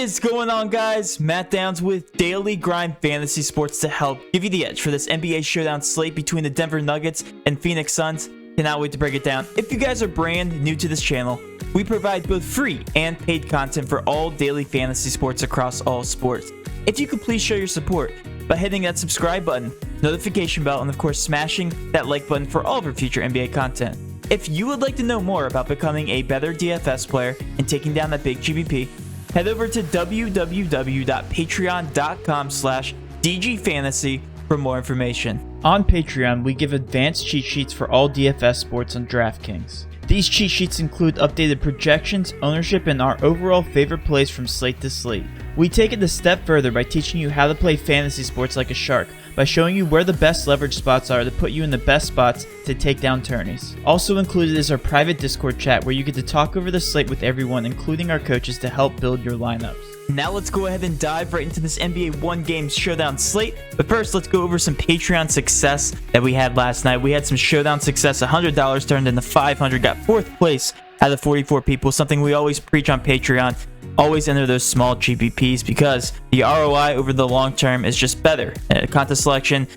is going on, guys? Matt Downs with Daily Grind Fantasy Sports to help give you the edge for this NBA Showdown slate between the Denver Nuggets and Phoenix Suns. Cannot wait to break it down. If you guys are brand new to this channel, we provide both free and paid content for all daily fantasy sports across all sports. If you could please show your support by hitting that subscribe button, notification bell, and of course smashing that like button for all of our future NBA content. If you would like to know more about becoming a better DFS player and taking down that big GBP, head over to www.patreon.com/DGFantasy for more information. On Patreon, we give advanced cheat sheets for all DFS sports on DraftKings. These cheat sheets include updated projections, ownership, and our overall favorite plays from slate to slate. We take it a step further by teaching you how to play fantasy sports like a shark, by showing you where the best leverage spots are to put you in the best spots to take down tourneys. Also included is our private Discord chat where you get to talk over the slate with everyone, including our coaches, to help build your lineups. Now let's go ahead and dive right into this NBA One Game Showdown slate. But first, let's go over some Patreon success that we had last night. We had some Showdown success. $100 turned into $500. Got 4th place out of 44 people. Something we always preach on Patreon. Always enter those small GPPs because the ROI over the long term is just better. Contest selection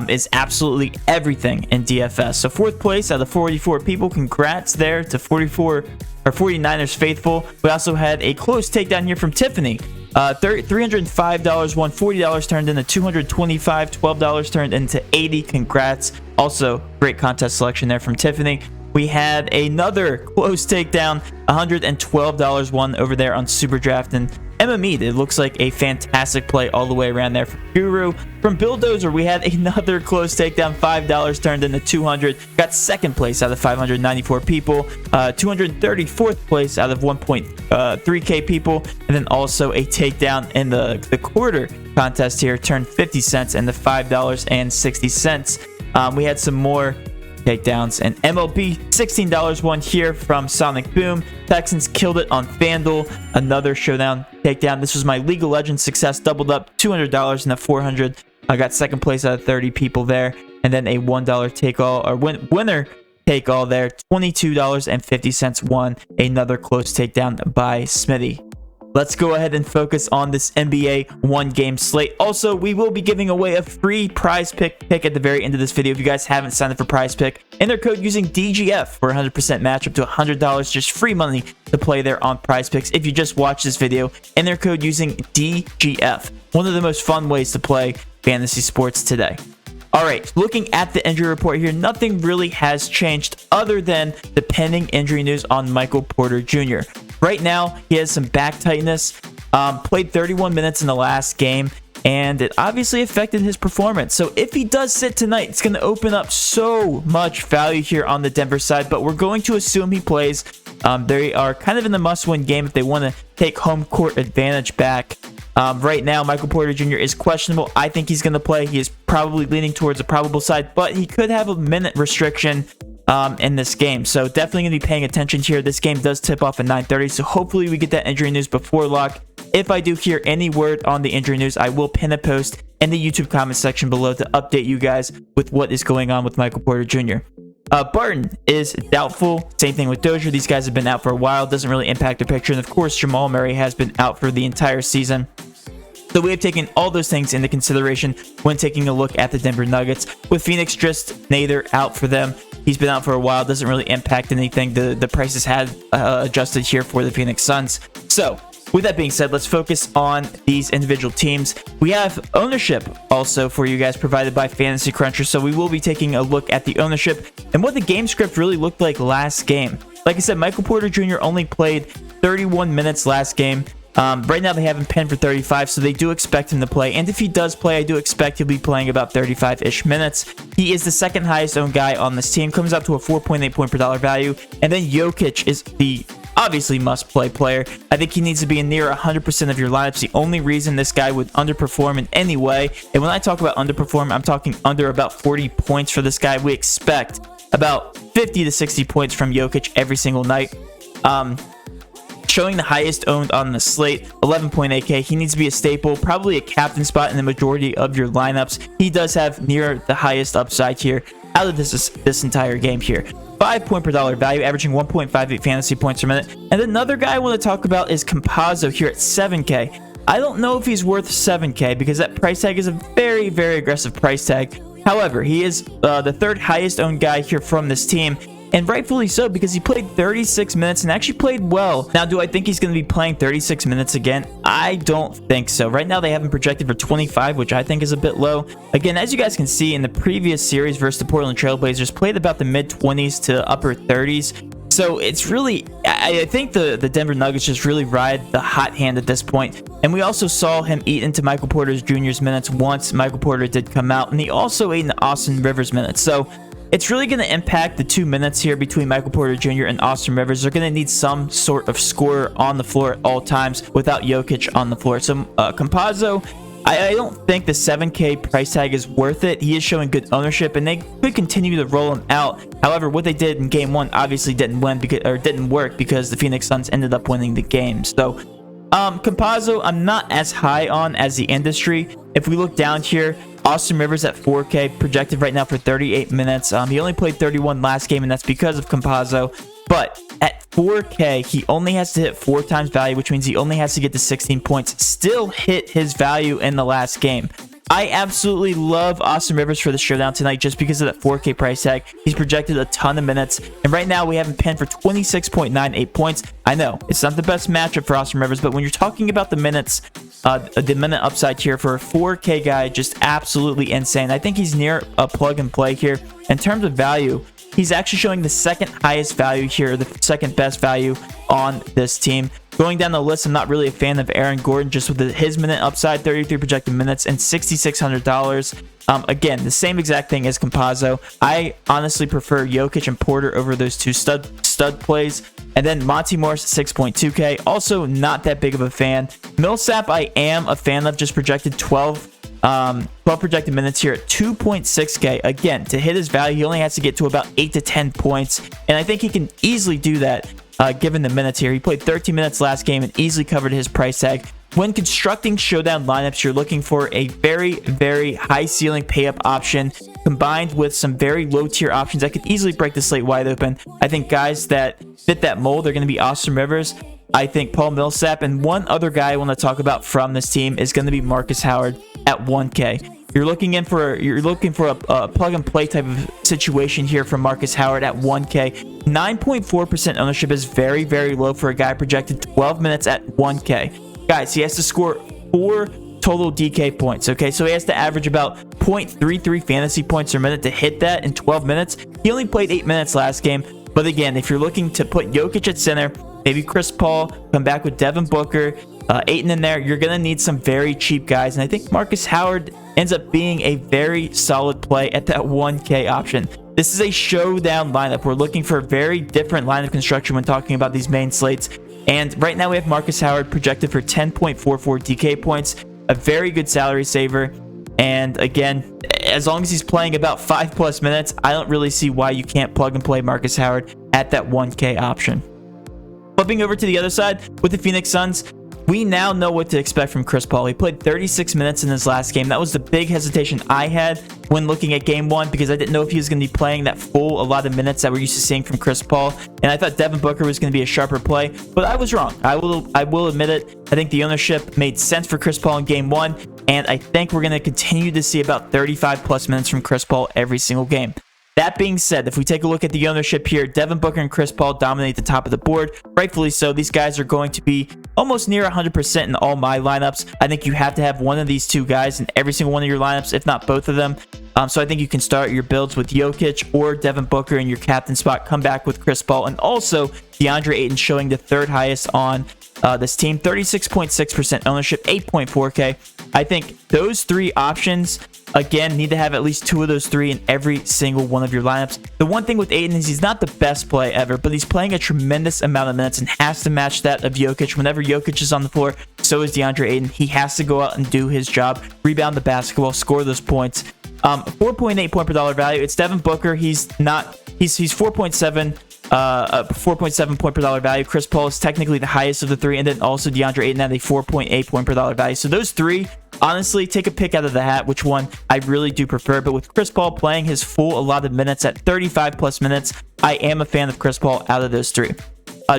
is absolutely everything in DFS. So 4th place out of 44 people. Congrats there to 49ers faithful. We also had a close takedown here from Tiffany. $305 won, $40 turned into $225, $12 turned into $80. Congrats. Also, great contest selection there from Tiffany. We had another close takedown, $112 won over there on SuperDraft. And MME, it looks like a fantastic play all the way around there from Guru. From Bulldozer, we had another close takedown, $5 turned into $200. Got 2nd place out of 594 people, 234th place out of 1.3K people. And then also a takedown in the quarter contest here, turned 50 cents into $5.60. We had some more takedowns, and MLB $16 won here from Sonic Boom. Texans killed it on FanDuel. Another Showdown takedown. This was my League of Legends success, doubled up $200 into $400. I got 2nd place out of 30 people there, and then a $1 take all, or winner take all there. $22.50 won. Another close takedown by Smitty. Let's go ahead and focus on this NBA One Game slate. Also, we will be giving away a free prize pick at the very end of this video. If you guys haven't signed up for prize pick, enter code using DGF for 100% match up to $100, just free money to play there on prize picks. If you just watched this video, enter code using DGF. One of the most fun ways to play fantasy sports today. All right, looking at the injury report here, nothing really has changed other than the pending injury news on Michael Porter Jr. Right now, he has some back tightness, played 31 minutes in the last game, and it obviously affected his performance. So if he does sit tonight, it's going to open up so much value here on the Denver side, but we're going to assume he plays. They are kind of in the must-win game if they want to take home court advantage back. Right now, Michael Porter Jr. is questionable. I think he's going to play. He is probably leaning towards a probable side, but he could have a minute restriction in this game. So definitely going to be paying attention here. This game does tip off at 9:30, so hopefully we get that injury news before lock. If I do hear any word on the injury news, I will pin a post in the YouTube comment section below to update you guys with what is going on with Michael Porter Jr. Barton is doubtful. Same thing with Dozier. These guys have been out for a while. Doesn't really impact the picture. And of course, Jamal Murray has been out for the entire season. So we have taken all those things into consideration when taking a look at the Denver Nuggets. With Phoenix just neither out for them. He's been out for a while. Doesn't really impact anything. The prices had adjusted here for the Phoenix Suns. So with that being said, let's focus on these individual teams. We have ownership also for you guys provided by Fantasy Cruncher. So we will be taking a look at the ownership and what the game script really looked like last game. Like I said, Michael Porter Jr. only played 31 minutes last game. Right now they have him pinned for 35, so they do expect him to play. And if he does play, I do expect he'll be playing about 35-ish minutes. He is the 2nd highest owned guy on this team, comes out to a 4.8 point per dollar value. And then Jokic is the obviously must-play player. I think he needs to be in near 100% of your lineups. The only reason this guy would underperform in any way, and when I talk about underperform, I'm talking under about 40 points for this guy. We expect about 50 to 60 points from Jokic every single night. Showing the highest owned on the slate, 11.8K. He needs to be a staple, probably a captain spot in the majority of your lineups. He does have near the highest upside here. out of this entire game here. 5 point per dollar value, averaging 1.58 fantasy points per minute. And another guy I want to talk about is Campazzo here at 7K. I don't know if he's worth 7K because that price tag is a very, very aggressive price tag. However, he is the third highest owned guy here from this team, and rightfully so because he played 36 minutes and actually played well. Now, do I think he's going to be playing 36 minutes again? I don't think so. Right now, they have him projected for 25, which I think is a bit low. Again, as you guys can see in the previous series versus the Portland Trailblazers, played about the mid-20s to upper 30s. So it's really, I think the Denver Nuggets just really ride the hot hand at this point. And we also saw him eat into Michael Porter Jr.'s minutes once Michael Porter did come out. And he also ate into Austin Rivers' minutes. So it's really going to impact the 2 minutes here between Michael Porter Jr. and Austin Rivers. They're going to need some sort of scorer on the floor at all times without Jokic on the floor. So Campazzo, I don't think the 7K price tag is worth it. He is showing good ownership, and they could continue to roll him out. However, what they did in Game 1 obviously didn't work because the Phoenix Suns ended up winning the game. So, Campazzo, I'm not as high on as the industry. If we look down here, Austin Rivers at 4K, projected right now for 38 minutes. He only played 31 last game, and that's because of Campazzo. But at 4K, he only has to hit 4 times value, which means he only has to get to 16 points. Still hit his value in the last game. I absolutely love Austin Rivers for the showdown tonight just because of that 4K price tag. He's projected a ton of minutes, and right now we have him pinned for 26.98 points. I know it's not the best matchup for Austin Rivers, but when you're talking about the minutes, the minute upside here for a 4K guy, just absolutely insane. I think he's near a plug and play here. In terms of value, he's actually showing the second highest value here, the second best value on this team. Going down the list, I'm not really a fan of Aaron Gordon, just with his minute upside, 33 projected minutes and $6,600. Again, the same exact thing as Campazzo. I honestly prefer Jokic and Porter over those two stud plays. And then Monty Morris at 6.2K, also not that big of a fan. Millsap, I am a fan of, just projected 12 projected minutes here at 2.6K. Again, to hit his value, he only has to get to about 8 to 10 points, and I think he can easily do that given the minutes here. He played 13 minutes last game and easily covered his price tag. When constructing showdown lineups, you're looking for a very, very high ceiling pay up option combined with some very low tier options that could easily break the slate wide open. I think guys that fit that mold are going to be Austin Rivers, I think Paul Millsap, and one other guy I want to talk about from this team is going to be Marcus Howard at 1K. You're looking for a plug and play type of situation here from Marcus Howard at 1K. 9.4% ownership is very, very low for a guy projected 12 minutes at 1K. Guys, he has to score 4 total DK points, okay? So he has to average about 0.33 fantasy points per minute to hit that in 12 minutes. He only played 8 minutes last game. But again, if you're looking to put Jokic at center, maybe Chris Paul, come back with Devin Booker, Ayton in there, you're going to need some very cheap guys. And I think Marcus Howard ends up being a very solid play at that 1K option. This is a showdown lineup. We're looking for a very different line of construction when talking about these main slates. And right now we have Marcus Howard projected for 10.44 DK points, a very good salary saver. And again, as long as he's playing about 5+ minutes, I don't really see why you can't plug and play Marcus Howard at that 1K option. Flipping over to the other side with the Phoenix Suns, we now know what to expect from Chris Paul. He played 36 minutes in his last game. That was the big hesitation I had when looking at Game 1 because I didn't know if he was going to be playing that full allotted minutes that we're used to seeing from Chris Paul. And I thought Devin Booker was going to be a sharper play, but I was wrong. I will admit it. I think the ownership made sense for Chris Paul in Game 1, and I think we're going to continue to see about 35+ minutes from Chris Paul every single game. That being said, if we take a look at the ownership here, Devin Booker and Chris Paul dominate the top of the board. Rightfully so. These guys are going to be almost near 100% in all my lineups. I think you have to have one of these two guys in every single one of your lineups, if not both of them. So I think you can start your builds with Jokic or Devin Booker in your captain spot. Come back with Chris Paul and also DeAndre Ayton showing the third highest on this team. 36.6% ownership, 8.4K. I think those three options, again, need to have at least 2 of those 3 in every single one of your lineups. The one thing with Ayton is he's not the best play ever, but he's playing a tremendous amount of minutes and has to match that of Jokic. Whenever Jokic is on the floor, so is DeAndre Ayton. He has to go out and do his job, rebound the basketball, score those points. 4.8 point per dollar value. It's Devin Booker. He's 4.7 a 4.7 point per dollar value. Chris Paul is technically the highest of the three, and then also DeAndre Ayton at a 4.8 point per dollar value. So those three, honestly, take a pick out of the hat which one I really do prefer. But with Chris Paul playing his full allotted minutes at 35 plus minutes, I am a fan of Chris Paul out of those three.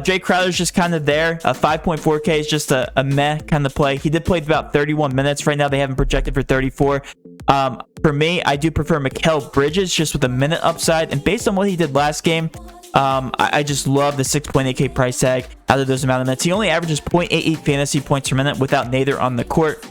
Jay Crowder's just kind of there. 5.4K is just a meh kind of play. He did play about 31 minutes. Right now, they have him projected for 34. For me, I do prefer Mikal Bridges just with a minute upside. And based on what he did last game, I just love the 6.8K price tag out of those amount of minutes. He only averages 0.88 fantasy points per minute without Nather on the court.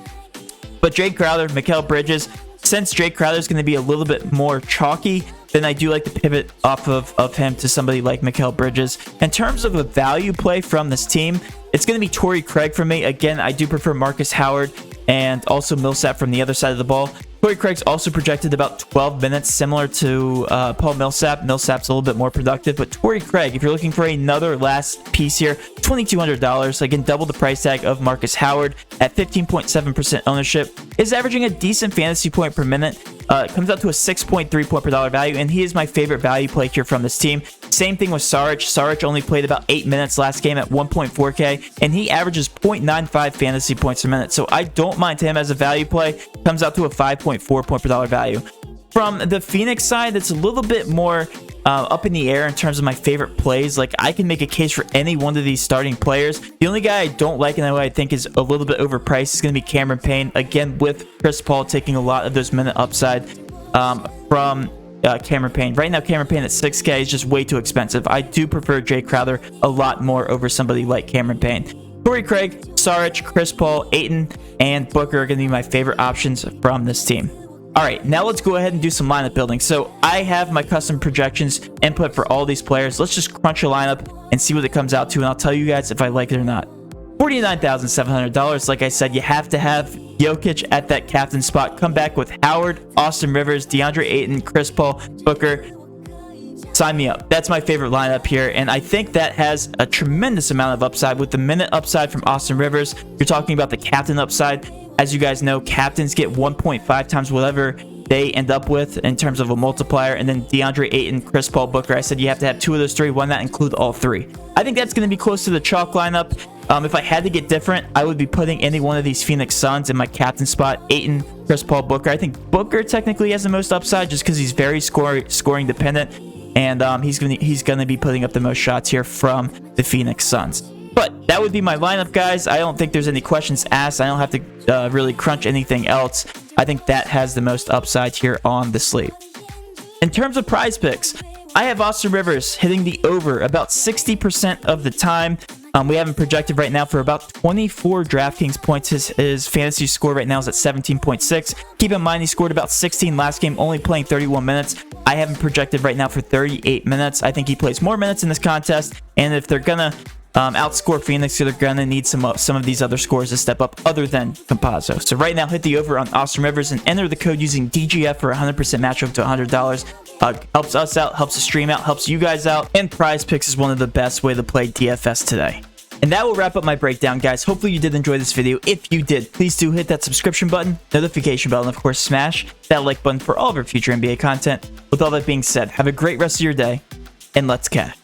But Jay Crowder, Mikal Bridges, since Jay Crowder is going to be a little bit more chalky, then I do like to pivot off of him to somebody like Mikal Bridges. In terms of a value play from this team, it's going to be Torrey Craig for me. Again, I do prefer Marcus Howard and also Millsap from the other side of the ball. Torrey Craig's also projected about 12 minutes, similar to Paul Millsap. Millsap's a little bit more productive, but Torrey Craig, if you're looking for another last piece here, $2,200. Again, double the price tag of Marcus Howard at 15.7% ownership. Is averaging a decent fantasy point per minute. It comes out to a 6.3 point per dollar value, and he is my favorite value play here from this team. Same thing with Saric. Saric only played about 8 minutes last game at 1.4K, and he averages 0.95 fantasy points per minute. So I don't mind him as a value play. Comes out to a 5.4 point per dollar value. From the Phoenix side, it's a little bit more up in the air in terms of my favorite plays. Like, I can make a case for any one of these starting players. The only guy I don't like and who I think is a little bit overpriced is going to be Cameron Payne. Again, with Chris Paul taking a lot of those minute upside from Cameron Payne. Right now, Cameron Payne at 6K is just way too expensive. I do prefer Jay Crowder a lot more over somebody like Cameron Payne. Torrey Craig, Saric, Chris Paul, Ayton, and Booker are going to be my favorite options from this team. All right, now let's go ahead and do some lineup building. So I have my custom projections input for all these players. Let's just crunch a lineup and see what it comes out to, and I'll tell you guys if I like it or not. $49,700. Like I said, you have to have Jokic at that captain spot. Come back with Howard, Austin Rivers, DeAndre Ayton, Chris Paul, Booker. Sign me up. That's my favorite lineup here, and I think that has a tremendous amount of upside. With the minute upside from Austin Rivers, you're talking about the captain upside. As you guys know, captains get 1.5 times whatever they end up with in terms of a multiplier. And then DeAndre Ayton, Chris Paul, Booker, I said you have to have two of those three. Why not include all three? I think that's going to be close to the chalk lineup. If I had to get different, I would be putting any one of these Phoenix Suns in my captain spot. Ayton, Chris Paul, Booker. I think Booker technically has the most upside just because he's very scoring dependent, and he's gonna be putting up the most shots here from the Phoenix Suns. But that would be my lineup, guys. I don't think there's any questions asked. I don't have to really crunch anything else. I think that has the most upside here on the slate. In terms of prize picks, I have Austin Rivers hitting the over about 60% of the time. We have him projected right now for about 24 DraftKings points. His fantasy score right now is at 17.6. Keep in mind, he scored about 16 last game, only playing 31 minutes. I have him projected right now for 38 minutes. I think he plays more minutes in this contest, and if they're gonna outscore Phoenix, they're gonna need some of these other scores to step up other than Campazzo. So right now, hit the over on Austin Rivers and enter the code using DGF for 100% match up to $100. Helps us out, helps the stream out, helps you guys out, and Prize Picks is one of the best way to play DFS today. And that will wrap up my breakdown, guys. Hopefully you did enjoy this video. If you did, please do hit that subscription button, notification bell, and of course smash that like button for all of our future NBA content. With all that being said, have a great rest of your day, and let's cash.